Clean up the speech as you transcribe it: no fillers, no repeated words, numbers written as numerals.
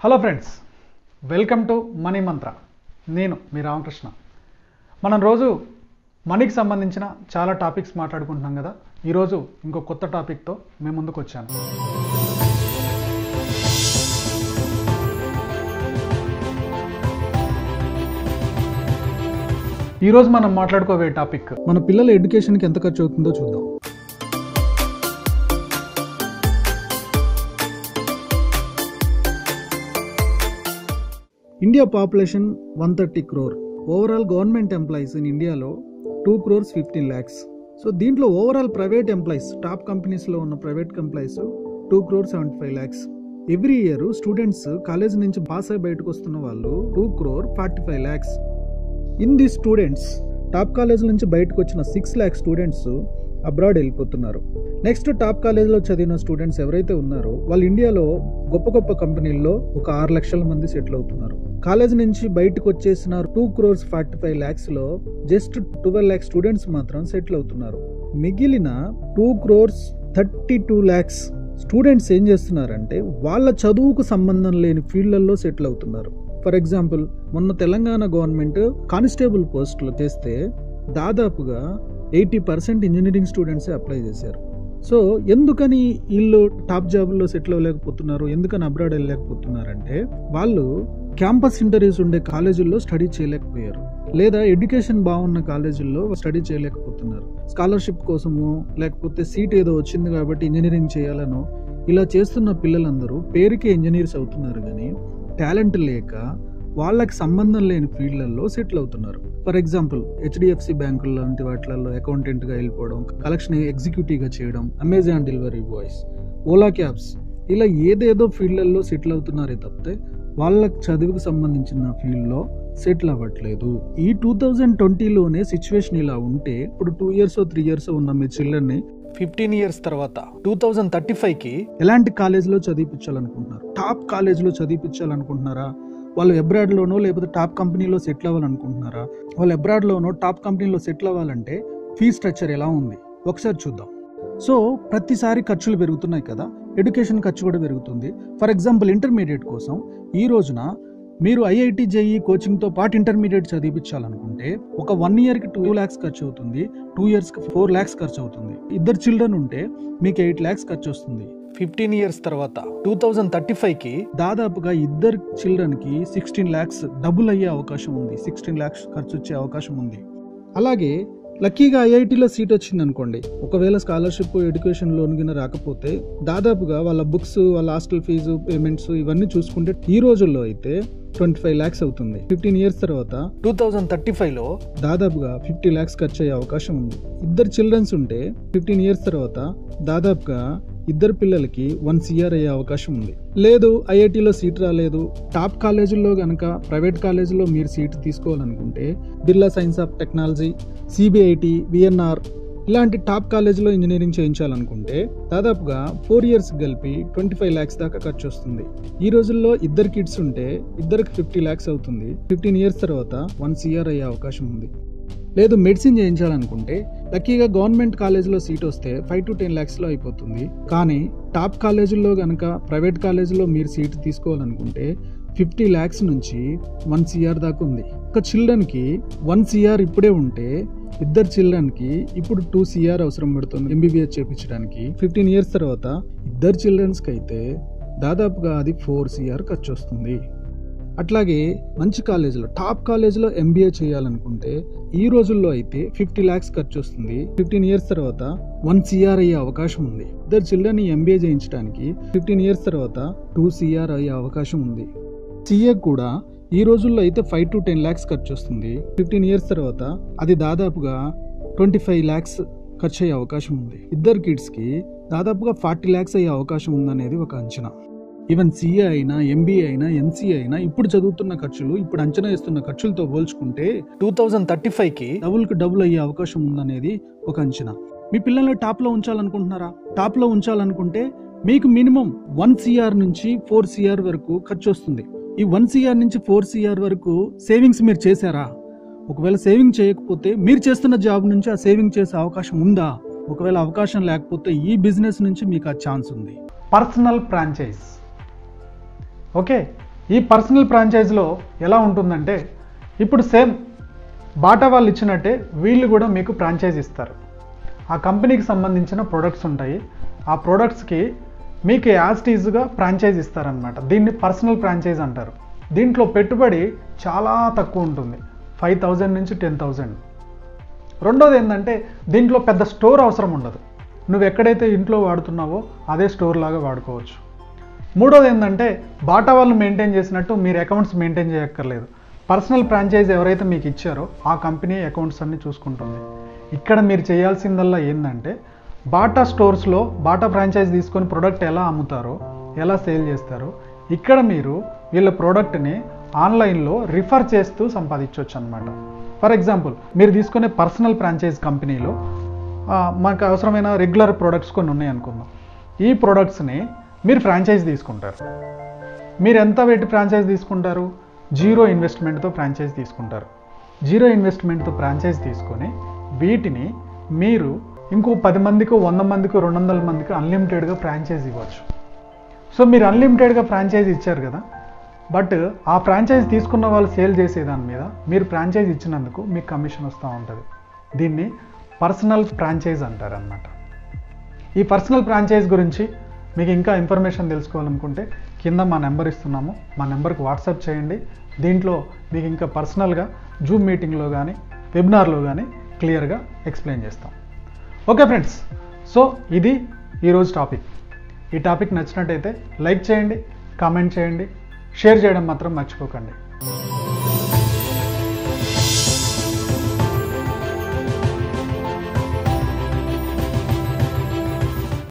Hello friends, welcome to money మంత్ర. నేను మీ రామకృష్ణ. మనం రోజు మనీకి సంబంధించిన చాలా టాపిక్స్ మాట్లాడుకుంటున్నాం కదా. ఈరోజు ఇంకో కొత్త టాపిక్తో మేము ముందుకు వచ్చాను. ఈరోజు మనం మాట్లాడుకోబోయే టాపిక్ మన పిల్లల ఎడ్యుకేషన్కి ఎంత ఖర్చు అవుతుందో చూద్దాం. India population 130 crore. Overall government employees in ఇండియాలో 2 crores 15 lakhs. సో దీంట్లో ఓవరాల్ ప్రైవేట్ ఎంప్లాయీస్, టాప్ కంపెనీస్లో ఉన్న private employees 2 crores 75 lakhs. Every year students college నుంచి పాస్ అయి బయటకు వస్తున్న వాళ్ళు 2 crore 45 lakhs. In the students, top college నుంచి బయటకు వచ్చిన 6 lakh స్టూడెంట్స్ అబ్రాడ్ వెళ్ళిపోతున్నారు. నెక్స్ట్ టాప్ కాలేజ్లో చదివిన స్టూడెంట్స్ ఎవరైతే ఉన్నారో వాళ్ళు ఇండియాలో గొప్ప గొప్ప కంపెనీల్లో ఒక 6 లక్షల మంది సెటిల్ అవుతున్నారు. కాలేజ్ నుంచి బయటకు వచ్చేసిన 2 crores 45 lakhs లో జస్ట్ 12 lakh స్టూడెంట్స్ మాత్రం సెటిల్ అవుతున్నారు. మిగిలిన 2 crores 32 lakhs స్టూడెంట్స్ ఏం చేస్తున్నారంటే వాళ్ళ చదువుకు సంబంధం లేని ఫీల్డ్లలో సెటిల్ అవుతున్నారు. ఫర్ ఎగ్జాంపుల్, మొన్న తెలంగాణ గవర్నమెంట్ కానిస్టేబుల్ పోస్టులు చేస్తే దాదాపుగా 80% ఇంజనీరింగ్ స్టూడెంట్సే అప్లై చేశారు. సో ఎందుకని వీళ్ళు టాప్ జాబ్లో సెటిల్ అవ్వలేకపోతున్నారు, ఎందుకని అబ్రాడ్ వెళ్ళలేకపోతున్నారంటే వాళ్ళు క్యాంపస్ ఇంటర్వ్యూస్ ఉండే కాలేజీల్లో స్టడీ చేయలేకపోయారు, లేదా ఎడ్యుకేషన్ బాగున్న కాలేజీల్లో స్టడీ చేయలేకపోతున్నారు. స్కాలర్షిప్ కోసము, లేకపోతే సీట్ ఏదో వచ్చింది కాబట్టి ఇంజనీరింగ్ చేయాలనో ఇలా చేస్తున్న పిల్లలందరూ పేరుకే ఇంజనీర్స్ అవుతున్నారు, కానీ టాలెంట్ లేక వాళ్ళకి సంబంధం లేని ఫీల్డ్లలో సెటిల్ అవుతున్నారు. ఫర్ ఎగ్జాంపుల్, HDFC బ్యాంకుల లాంటి వాటిలలో అకౌంటెంట్గా వెళ్ళిపోవడం, కలెక్షన్ ఎగ్జిక్యూటివ్గా చేయడం, Amazon delivery boys, Ola cabs, ఇలా ఏదేదో ఫీల్డ్లలో సెటిల్ అవుతున్నారే తప్పితే వాళ్ళకి చదువుకు సంబంధించిన ఫీల్డ్లో సెటిల్ అవ్వట్లేదు. ఈ 2020లోనే సిచ్యువేషన్ ఇలా ఉంటే ఇప్పుడు 2 years 3 years ఉన్న మీ చిల్డ్రన్ని 15 years తర్వాత 2035కి ఎలాంటి కాలేజీలో చదివించాలనుకుంటున్నారు? టాప్ కాలేజీలో చదివించాలనుకుంటున్నారా? వాళ్ళు అబ్రాడ్లోనో లేకపోతే టాప్ కంపెనీలో సెటిల్ అవ్వాలనుకుంటున్నారా? వాళ్ళు అబ్రాడ్లోనో టాప్ కంపెనీలో సెటిల్ అవ్వాలంటే ఫీ స్ట్రక్చర్ ఎలా ఉంది ఒకసారి చూద్దాం. సో ప్రతిసారి ఖర్చులు పెరుగుతున్నాయి కదా, ఎడ్యుకేషన్ ఖర్చు కూడా పెరుగుతుంది. ఫర్ ఎగ్జాంపుల్, ఇంటర్మీడియట్ కోసం ఈ రోజున మీరు IIT JEE కోచింగ్తో పాటు ఇంటర్మీడియట్ చదివించాలనుకుంటే ఒక 1 yearకి 2 lakhs ఖర్చు అవుతుంది, 2 yearsకి 4 lakhs ఖర్చు అవుతుంది. ఇద్దరు చిల్డ్రన్ ఉంటే మీకు 8 lakhs ఖర్చు వస్తుంది. 15 years తర్వాత 2035కి దాదాపుగా ఇద్దరు చిల్డ్రన్కి 16 lakhs డబుల్ అయ్యే అవకాశం ఉంది, 16 lakhs ఖర్చు వచ్చే అవకాశం ఉంది. అలాగే లక్కీగా IITలో సీట్ వచ్చింది అనుకోండి, ఒకవేళ స్కాలర్షిప్, ఎడ్యుకేషన్ లోన్ కింద రాకపోతే దాదాపుగా వాళ్ళ బుక్స్, వాళ్ళ హాస్టల్ ఫీజు, పేమెంట్స్ ఇవన్నీ చూసుకుంటే ఈ రోజుల్లో అయితే 25 lakhs అవుతుంది. 15 years తర్వాత 2035లో దాదాపుగా 50 lakhs ఖర్చు అయ్యే అవకాశం ఉంది. ఇద్దరు చిల్డ్రన్స్ ఉంటే 15 years తర్వాత దాదాపుగా ఇద్దరు పిల్లలకి 1 crore అయ్యే అవకాశం ఉంది. లేదు IITలో సీట్ రాలేదు, టాప్ కాలేజీల్లో కనుక ప్రైవేట్ కాలేజీలో మీరు సీట్ తీసుకోవాలనుకుంటే Birla science of technology, CBIT, VNR ఇలాంటి టాప్ కాలేజీలో ఇంజనీరింగ్ చేయించాలనుకుంటే దాదాపుగా 4 years కలిపి 25 lakhs దాకా ఖర్చు వస్తుంది. ఈ రోజుల్లో ఇద్దరు కిడ్స్ ఉంటే ఇద్దరికి 50 lakhs అవుతుంది. 15 years తర్వాత 1 crore అయ్యే అవకాశం ఉంది. లేదు మెడిసిన్ చేయించాలనుకుంటే లక్కీగా గవర్నమెంట్ కాలేజీలో సీట్ వస్తే 5 to 10 lakhsలో అయిపోతుంది. కానీ టాప్ కాలేజీల్లో కనుక ప్రైవేట్ కాలేజీలో మీరు సీట్ తీసుకోవాలనుకుంటే 50 lakhs నుంచి 1 crore దాకా ఉంది. ఒక చిల్డ్రన్కి 1 crore ఇప్పుడే ఉంటే ఇద్దరు చిల్డ్రన్కి ఇప్పుడు 2 crore అవసరం పడుతుంది MBBS చేయించడానికి. 15 years తర్వాత ఇద్దరు చిల్డ్రన్స్కి అయితే దాదాపుగా అది 4 crore ఖర్చు వస్తుంది. అట్లాగే మంచి కాలేజీలో, టాప్ కాలేజీలో MBA చేయాలనుకుంటే ఈ రోజుల్లో అయితే 50 lakhs ఖర్చు వస్తుంది. 15 years తర్వాత 1 crore అయ్యే అవకాశం ఉంది. ఇద్దరు చిల్డ్రన్ MBA చేయించడానికి 15 years తర్వాత 2 crore అయ్యే అవకాశం ఉంది. CA కూడా ఈ రోజుల్లో అయితే 5 to 10 lakhs ఖర్చు వస్తుంది. 15 years తర్వాత అది దాదాపుగా 25 lakhs ఖర్చు అయ్యే అవకాశం ఉంది. ఇద్దరు కిడ్స్కి దాదాపుగా 40 lakhs అయ్యే అవకాశం ఉందనేది ఒక అంచనా. ఈవెన్ CA అయినా, MBA అయినా, MCA అయినా ఇప్పుడు చదువుతున్న ఖర్చులు, ఇప్పుడు అంచనా వేస్తున్న ఖర్చులతో పోల్చుకుంటే 2035కి డబుల్ అయ్యే అవకాశం ఉందనేది ఒక అంచనా. మీ పిల్లల్ని టాప్లో ఉంచాలనుకుంటున్నారా? టాప్లో ఉంచాలనుకుంటే మీకు మినిమం 1 crore నుంచి 4 crore వరకు ఖర్చు వస్తుంది. ఈ 1 crore నుంచి 4 crore వరకు సేవింగ్స్ మీరు చేశారా? ఒకవేళ సేవింగ్ చేయకపోతే మీరు చేస్తున్న జాబ్ నుంచి ఆ సేవింగ్ చేసే అవకాశం ఉందా? ఒకవేళ అవకాశం లేకపోతే ఈ బిజినెస్ నుంచి మీకు ఆ ఛాన్స్ ఉంది. Personal franchise. ఓకే, ఈ పర్సనల్ ఫ్రాంచైజ్లో ఎలా ఉంటుందంటే, ఇప్పుడు సేమ్ బాటా వాళ్ళు ఇచ్చినట్టే వీళ్ళు కూడా మీకు ఫ్రాంచైజ్ ఇస్తారు. ఆ కంపెనీకి సంబంధించిన ప్రొడక్ట్స్ ఉంటాయి, ఆ ప్రొడక్ట్స్కి మీకు యాజ్టీజ్గా ఫ్రాంచైజ్ ఇస్తారనమాట. దీన్ని పర్సనల్ ఫ్రాంచైజ్ అంటారు. దీంట్లో పెట్టుబడి చాలా తక్కువ ఉంటుంది, 5,000 నుంచి 10,000. రెండోది ఏంటంటే, దీంట్లో పెద్ద స్టోర్ అవసరం ఉండదు. నువ్వు ఎక్కడైతే ఇంట్లో వాడుతున్నావో అదే స్టోర్ లాగా వాడుకోవచ్చు. మూడోది ఏంటంటే, బాటా వాళ్ళు మెయింటైన్ చేసినట్టు మీరు అకౌంట్స్ మెయింటైన్ చేయక్కర్లేదు. పర్సనల్ ఫ్రాంచైజ్ ఎవరైతే మీకు ఇచ్చారో ఆ కంపెనీ అకౌంట్స్ అన్ని చూసుకుంటుంది. ఇక్కడ మీరు చేయాల్సిందల్లా ఏంటంటే, బాటా స్టోర్స్లో బాటా ఫ్రాంచైజ్ తీసుకొని ప్రోడక్ట్ ఎలా అమ్ముతారో, ఎలా సేల్ చేస్తారో, ఇక్కడ మీరు వీళ్ళ ప్రోడక్ట్ని ఆన్లైన్లో రిఫర్ చేస్తూ సంపాదించవచ్చు అనమాట. ఫర్ ఎగ్జాంపుల్, మీరు తీసుకునే పర్సనల్ ఫ్రాంచైజ్ కంపెనీలో మనకు అవసరమైన రెగ్యులర్ ప్రోడక్ట్స్ కొన్ని ఉన్నాయి అనుకుందాం. ఈ ప్రోడక్ట్స్ని మీరు ఫ్రాంచైజ్ తీసుకుంటారు. మీరు ఎంత పెట్టి ఫ్రాంచైజ్ తీసుకుంటారు? 0 ఇన్వెస్ట్మెంట్తో ఫ్రాంచైజ్ తీసుకుంటారు. 0 ఇన్వెస్ట్మెంట్తో ఫ్రాంచైజ్ తీసుకొని వీటిని మీరు ఇంకో 10 మందికో 100 మందికో 200 మందికి అన్లిమిటెడ్గా ఫ్రాంచైజ్ ఇవ్వచ్చు. సో మీరు అన్లిమిటెడ్గా ఫ్రాంచైజ్ ఇచ్చారు కదా, బట్ ఆ ఫ్రాంచైజ్ తీసుకున్న వాళ్ళు సేల్ చేసే దాని మీద మీరు ఫ్రాంచైజ్ ఇచ్చినందుకు మీకు కమిషన్ వస్తూ ఉంటుంది. దీన్ని పర్సనల్ ఫ్రాంచైజ్ అంటారనమాట. ఈ పర్సనల్ ఫ్రాంచైజ్ గురించి మీకు ఇంకా ఇన్ఫర్మేషన్ తెలుసుకోవాలనుకుంటే కింద మా నెంబర్ ఇస్తున్నాము, మా నెంబర్కి వాట్సాప్ చేయండి. దీంట్లో మీకు ఇంకా పర్సనల్గా జూమ్ మీటింగ్లో కానీ వెబినార్లో కానీ క్లియర్గా ఎక్స్ప్లెయిన్ చేస్తాం. ఓకే ఫ్రెండ్స్, సో ఇది ఈరోజు టాపిక్. ఈ టాపిక్ నచ్చినట్టయితే లైక్ చేయండి, కామెంట్ చేయండి, షేర్ చేయడం మాత్రం మర్చిపోకండి.